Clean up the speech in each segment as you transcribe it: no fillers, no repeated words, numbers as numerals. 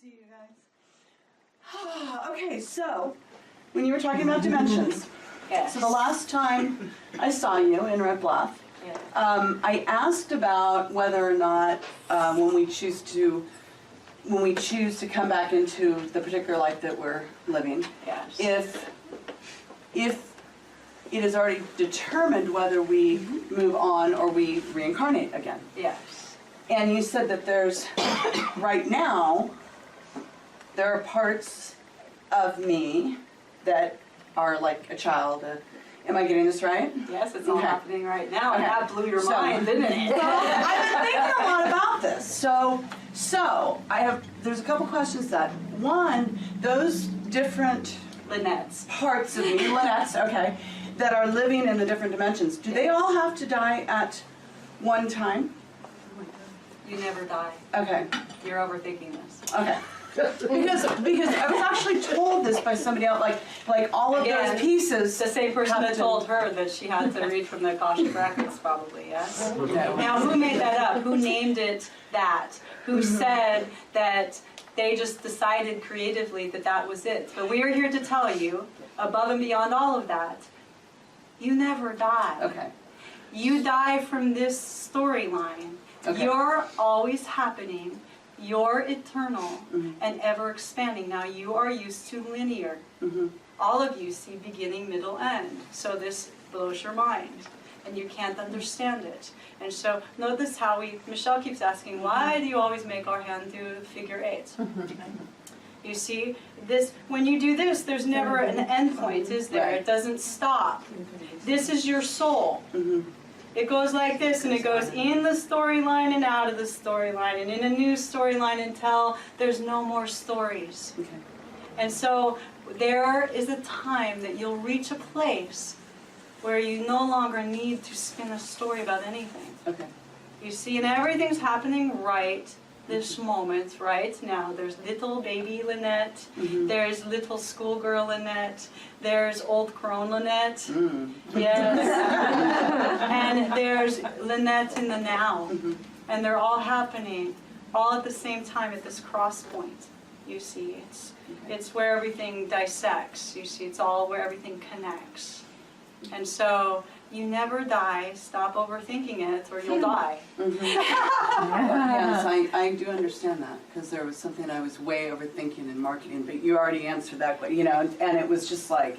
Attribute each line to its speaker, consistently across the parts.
Speaker 1: see you guys. Okay, so when you were talking about dimensions,
Speaker 2: Yes.
Speaker 1: so the last time I saw you in Red Bluff,
Speaker 2: Yes.
Speaker 1: I asked about whether or not when we choose to come back into the particular life that we're living,
Speaker 2: Yes.
Speaker 1: if it is already determined whether we move on or we reincarnate again.
Speaker 2: Yes.
Speaker 1: And you said that there's, right now, there are parts of me that are like a child. Am I getting this right?
Speaker 2: Yes, it's all
Speaker 1: Okay.
Speaker 2: happening right now, and
Speaker 1: Okay.
Speaker 2: that blew your
Speaker 1: So-
Speaker 2: mind, didn't it?
Speaker 1: Well, I've been thinking a lot about this. So there's a couple questions that, one, those different
Speaker 2: Lynette's.
Speaker 1: parts of me, Lynette's, okay, that are living in the different dimensions, do they all have to die at one time?
Speaker 2: You never die.
Speaker 1: Okay,
Speaker 2: You're overthinking this.
Speaker 1: okay. Because I was actually told this by somebody else, like all of
Speaker 2: Again,
Speaker 1: those pieces.
Speaker 2: It's the same person
Speaker 1: have
Speaker 2: that
Speaker 1: to-
Speaker 2: told her that she had to read from the Akashic Records, probably, yes?
Speaker 1: No.
Speaker 2: Now, who made that up? Who named it that? Who said that they just decided creatively that that was it? But we are here to tell you, above and beyond all of that, you never die.
Speaker 1: Okay.
Speaker 2: You die from this storyline.
Speaker 1: Okay.
Speaker 2: You're always happening. You're eternal and ever expanding. Now you are used to linear. All of you see beginning, middle, end. So this blows your mind and you can't understand it. And so notice how Michelle keeps asking, why do you always make our hand do figure eight? You see, this when you do this, there's never an end point, is there?
Speaker 1: Right.
Speaker 2: It doesn't stop. This is your soul. It goes like this, and it goes in the storyline and out of the storyline, and in a new storyline until there's no more stories.
Speaker 1: Okay.
Speaker 2: And so there is a time that you'll reach a place where you no longer need to spin a story about anything.
Speaker 1: Okay.
Speaker 2: You see, and everything's happening right this moment, right now. There's little baby Lynette, there's little schoolgirl Lynette, there's old crone Lynette, yes, and there's Lynette in the now, and they're all happening all at the same time at this cross point. You see, it's where everything dissects. You see, it's all where everything connects. And so you never die. Stop overthinking it, or you'll die.
Speaker 1: Yes, I do understand that, because there was something I was way overthinking in marketing, but you already answered that, and it was just like,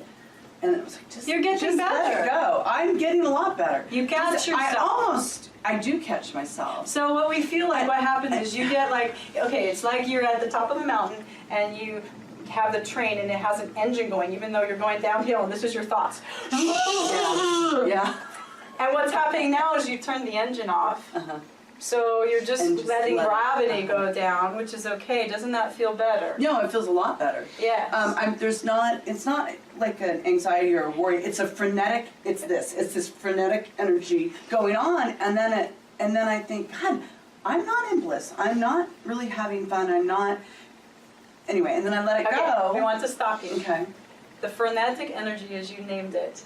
Speaker 1: just
Speaker 2: You're getting
Speaker 1: just
Speaker 2: better.
Speaker 1: let it go. I'm getting a lot better.
Speaker 2: You catch yourself.
Speaker 1: I do catch myself.
Speaker 2: So what we feel like, what happens is you get like, okay, it's like you're at the top of the mountain and you have the train and it has an engine going, even though you're going downhill, and this is your thoughts.
Speaker 1: Yeah.
Speaker 2: And what's happening now is you turn the engine off. So you're just,
Speaker 1: And just
Speaker 2: letting
Speaker 1: let it-
Speaker 2: gravity go down, which is okay. Doesn't that feel better?
Speaker 1: No, it feels a lot better.
Speaker 2: Yes.
Speaker 1: It's not like an anxiety or a worry. It's a frenetic. It's this frenetic energy going on, and then I think, God, I'm not in bliss. I'm not really having fun. I'm not. Anyway, and then I let it go.
Speaker 2: We want to stop you.
Speaker 1: Okay.
Speaker 2: The frenetic energy, as you named it,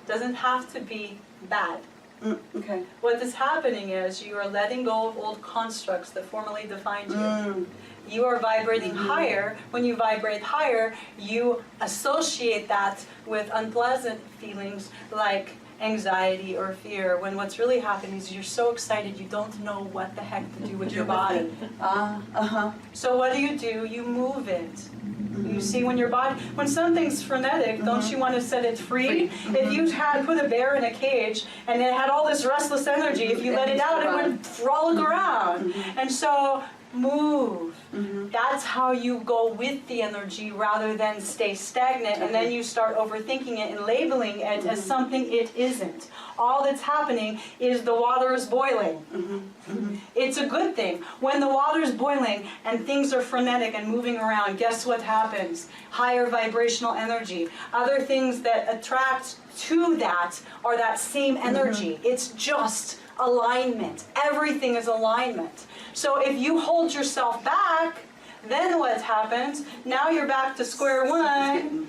Speaker 2: doesn't have to be bad.
Speaker 1: Okay.
Speaker 2: What is happening is you are letting go of old constructs that formerly defined you. You are vibrating higher. When you vibrate higher, you associate that with unpleasant feelings like anxiety or fear, when what's really happening is you're so excited you don't know what the heck to do with your body. So what do? You move it. You see, when something's frenetic, don't you want to set it free? If you had put a bear in a cage and it had all this restless energy, if you let it out, it would frolic around. And so move. That's how you go with the energy rather than stay stagnant, and then you start overthinking it and labeling it as something it isn't. All that's happening is the water is boiling. It's a good thing. When the water is boiling and things are frenetic and moving around, guess what happens? Higher vibrational energy. Other things that attract to that are that same energy. It's just alignment. Everything is alignment. So if you hold yourself back, then what happens? Now you're back to square one.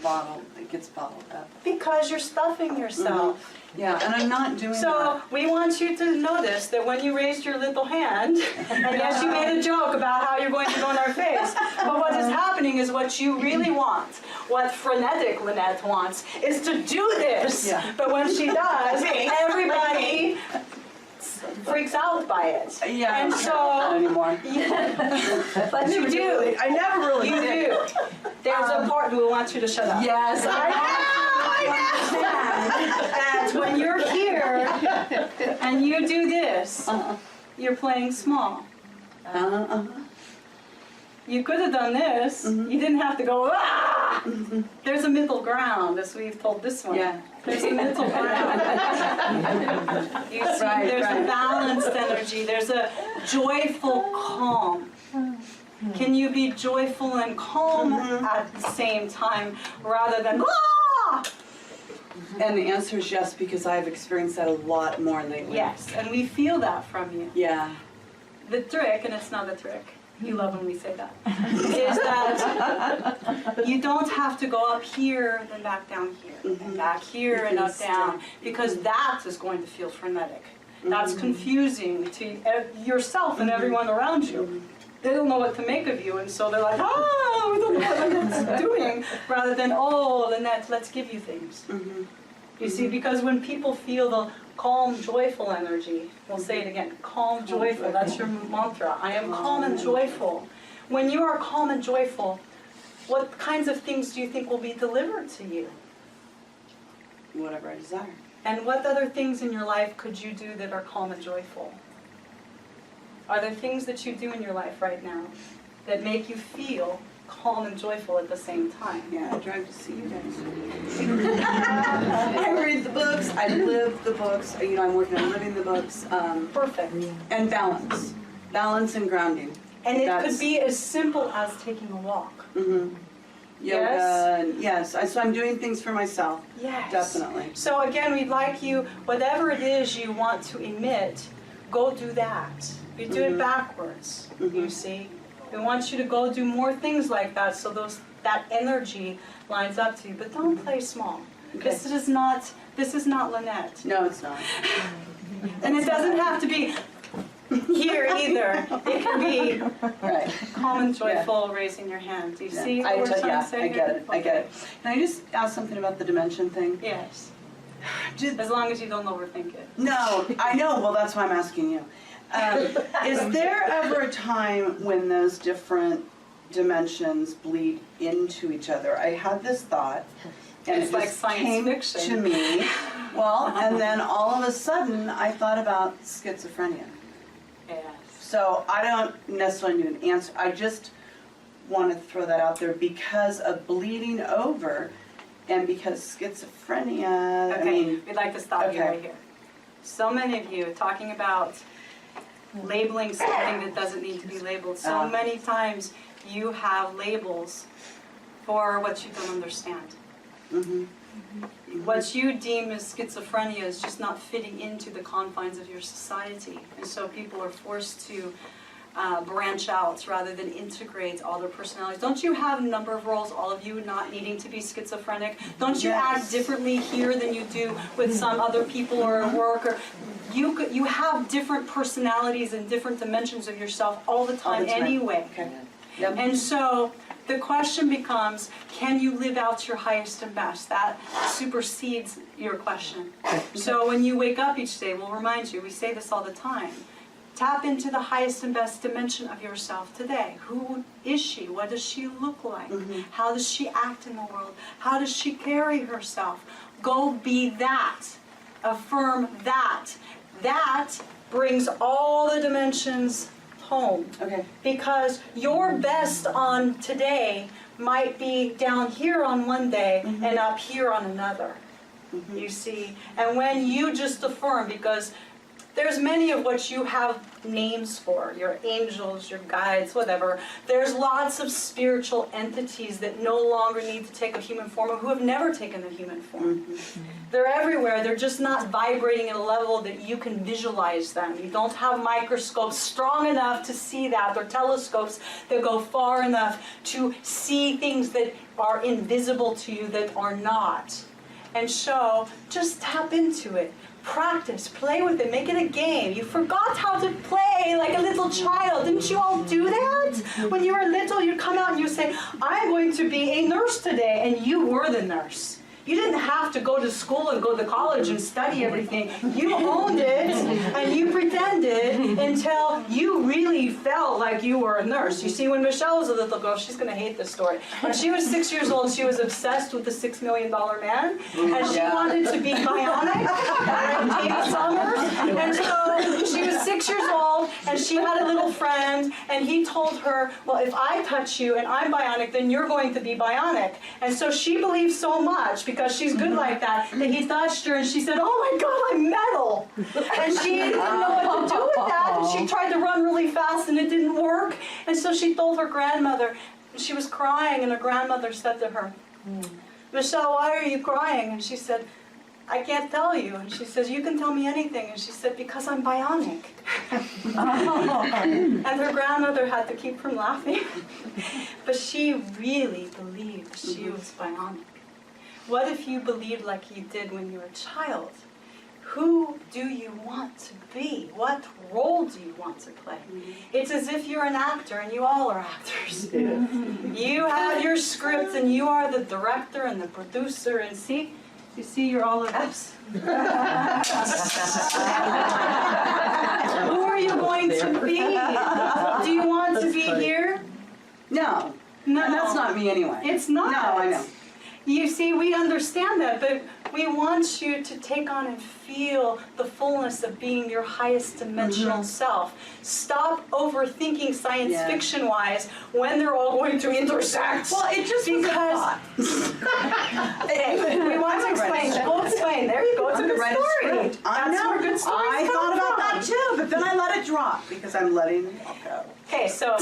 Speaker 1: It gets bottled up.
Speaker 2: Because you're stuffing yourself.
Speaker 1: Yeah, and I'm not doing
Speaker 2: So
Speaker 1: that.
Speaker 2: we want you to notice that when you raised your little hand, and yes, you made a joke about how you're going to go in our face, but what is doing is what you really want. What frenetic Lynette wants is to do this.
Speaker 1: Yeah.
Speaker 2: But when she does, everybody freaks out by it.
Speaker 1: Yeah,
Speaker 2: And
Speaker 1: not
Speaker 2: so,
Speaker 1: anymore.
Speaker 2: but you do.
Speaker 1: I never really
Speaker 2: You
Speaker 1: did.
Speaker 2: do. There's a part who wants you to shut up.
Speaker 1: Yes, I
Speaker 2: And when you're here and you do this, you're playing small. You could have done this. You didn't have to go, ah! There's a middle ground, as we've told this one.
Speaker 1: Yeah.
Speaker 2: There's a middle ground. You see,
Speaker 1: Right,
Speaker 2: there's
Speaker 1: right.
Speaker 2: a balanced energy. There's a joyful calm. Can you be joyful and calm at the same time rather than, ah!
Speaker 1: And the answer is yes, because I've experienced that a lot more lately.
Speaker 2: Yes, and we feel that from you.
Speaker 1: Yeah.
Speaker 2: The trick, and it's not a trick, you love when we say that, is that you don't have to go up here, then back down here, and back here and up down, because that is going to feel frenetic. That's confusing to yourself and everyone around you. They don't know what to make of you, and so they're like, ah, we don't know what Lynette's doing, rather than, oh, Lynette, let's give you things. You see, because when people feel the calm, joyful energy, we'll say it again, calm, joyful, that's your mantra. I am calm and joyful. When you are calm and joyful, what kinds of things do you think will be delivered to you?
Speaker 1: Whatever I desire.
Speaker 2: And what other things in your life could you do that are calm and joyful? Are there things that you do in your life right now that make you feel calm and joyful at the same time?
Speaker 1: Yeah, I drive to see you guys. I read the books, I live the books, you know, I'm working on living the books.
Speaker 2: Perfect.
Speaker 1: And balance. Balance and grounding.
Speaker 2: And it
Speaker 1: That's-
Speaker 2: could be as simple as taking a walk.
Speaker 1: Yoga,
Speaker 2: Yes?
Speaker 1: and yes, so I'm doing things for myself.
Speaker 2: Yes.
Speaker 1: Definitely.
Speaker 2: So again, we'd like you, whatever it is you want to emit, go do that. You do it backwards, you see. We want you to go do more things like that so that energy lines up to you. But don't play small.
Speaker 1: Okay.
Speaker 2: This is not Lynette.
Speaker 1: No, it's not.
Speaker 2: And it doesn't have to be here either. It can be
Speaker 1: Right.
Speaker 2: calm and joyful, raising your hand. Do you see what we're trying to say
Speaker 1: I
Speaker 2: here?
Speaker 1: get it. I get it. Can I just ask something about the dimension thing?
Speaker 2: Yes.
Speaker 1: Did,
Speaker 2: As long as you don't overthink it.
Speaker 1: no, I know. Well, that's why I'm asking you. Is there ever a time when those different dimensions bleed into each other? I had this thought, and
Speaker 2: It's
Speaker 1: it
Speaker 2: like
Speaker 1: just
Speaker 2: science
Speaker 1: came
Speaker 2: fiction.
Speaker 1: to me. Well, and then all of a sudden, I thought about schizophrenia.
Speaker 2: Yes.
Speaker 1: So I don't necessarily need an answer. I just want to throw that out there because of bleeding over, and because schizophrenia.
Speaker 2: Okay,
Speaker 1: I mean,
Speaker 2: we'd like to stop you
Speaker 1: okay.
Speaker 2: right here. So many of you talking about labeling something that doesn't need to be labeled. So many times you have labels for what you don't understand. What you deem as schizophrenia is just not fitting into the confines of your society. And so people are forced to branch out rather than integrate all their personalities. Don't you have a number of roles, all of you not needing to be schizophrenic? Don't you act differently here than you do with some other people or at work? Or you have different personalities and different dimensions of yourself all the time anyway.
Speaker 1: Okay. Yep.
Speaker 2: And so the question becomes, can you live out your highest and best? That supersedes your question. So when you wake up each day, we'll remind you, we say this all the time, tap into the highest and best dimension of yourself today. Who is she? What does she look like? How does she act in the world? How does she carry herself? Go be that. Affirm that. That brings all the dimensions home.
Speaker 1: Okay.
Speaker 2: Because your best on today might be down here on one day and up here on another. You see? And when you just affirm, because there's many of what you have names for, your angels, your guides, whatever. There's lots of spiritual entities that no longer need to take a human form or who have never taken a human form. They're everywhere. They're just not vibrating at a level that you can visualize them. You don't have microscopes strong enough to see that, or telescopes that go far enough to see things that are invisible to you that are not. And so just tap into it. Practice, play with it, make it a game. You forgot how to play like a little child. Didn't you all do that? When you were little, you'd come out and you say, I'm going to be a nurse today, and you were the nurse. You didn't have to go to school and go to college and study everything. You owned it and you pretended until you really felt like you were a nurse. You see, when Michelle was a little girl, she's going to hate this story. When she was 6 years old, she was obsessed with the $6 million man, and she wanted to be bionic, like Amy Summers. And so she was 6 years old, and she had a little friend, and he told her, well, if I touch you and I'm bionic, then you're going to be bionic. And so she believed so much, because she's good like that he touched her and she said, oh my God, I'm metal. And she didn't know what to do with that, and she tried to run really fast and it didn't work. And so she told her grandmother, and she was crying, and her grandmother said to her, Michelle, why are you crying? And she said, I can't tell you. And she says, you can tell me anything. And she said, because I'm bionic. And her grandmother had to keep from laughing. But she really believed she was bionic. What if you believed like you did when you were a child? Who do you want to be? What role do you want to play? It's as if you're an actor, and you all are actors. You have your script, and you are the director and the producer, and you see you're all of us. Who are you going to be? Do you want to be here?
Speaker 1: No.
Speaker 2: No.
Speaker 1: And that's not me anyway.
Speaker 2: It's not.
Speaker 1: No, I know.
Speaker 2: You see, we understand that, but we want you to take on and feel the fullness of being your highest dimensional self. Stop overthinking science fiction-wise when they're all going to intersect.
Speaker 1: Well, it just because
Speaker 2: okay, we want to explain. We'll explain. There you go. It's a good story.
Speaker 1: I know.
Speaker 2: Where good stories
Speaker 1: I
Speaker 2: come
Speaker 1: thought about
Speaker 2: from.
Speaker 1: that too, but then I let it drop because I'm letting it all go.
Speaker 2: Okay, so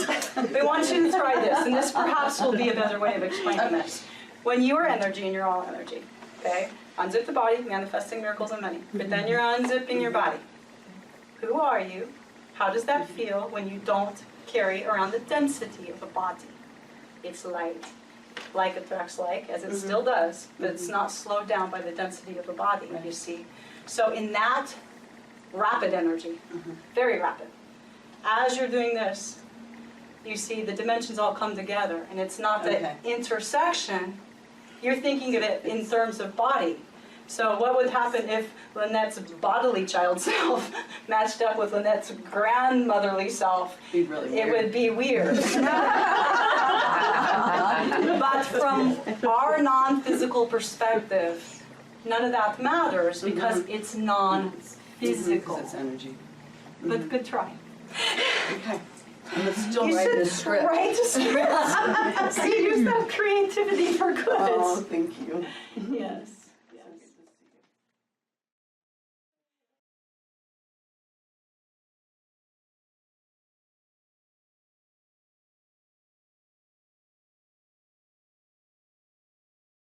Speaker 2: we want you to try this, and this perhaps will be a better way of explaining this. When you are energy, and you're all energy, okay? Unzip the body, manifesting miracles and money. But then you're unzipping your body. Who are you? How does that feel when you don't carry around the density of a body? It's light. Like attracts like, as it still does, but it's not slowed down by the density of a body, you see. So in that rapid energy, very rapid, as you're doing this, you see the dimensions all come together, and it's not the intersection. You're thinking of it in terms of body. So what would happen if Lynette's bodily child self matched up with Lynette's grandmotherly self?
Speaker 1: It'd be really weird.
Speaker 2: It would be weird. But from our non-physical perspective, none of that matters because it's non-physical.
Speaker 1: It's energy.
Speaker 2: But good try.
Speaker 1: Okay. And let's still
Speaker 2: You
Speaker 1: write
Speaker 2: should
Speaker 1: the script.
Speaker 2: write a script. So use that creativity for good.
Speaker 1: Oh, thank you.
Speaker 2: Yes.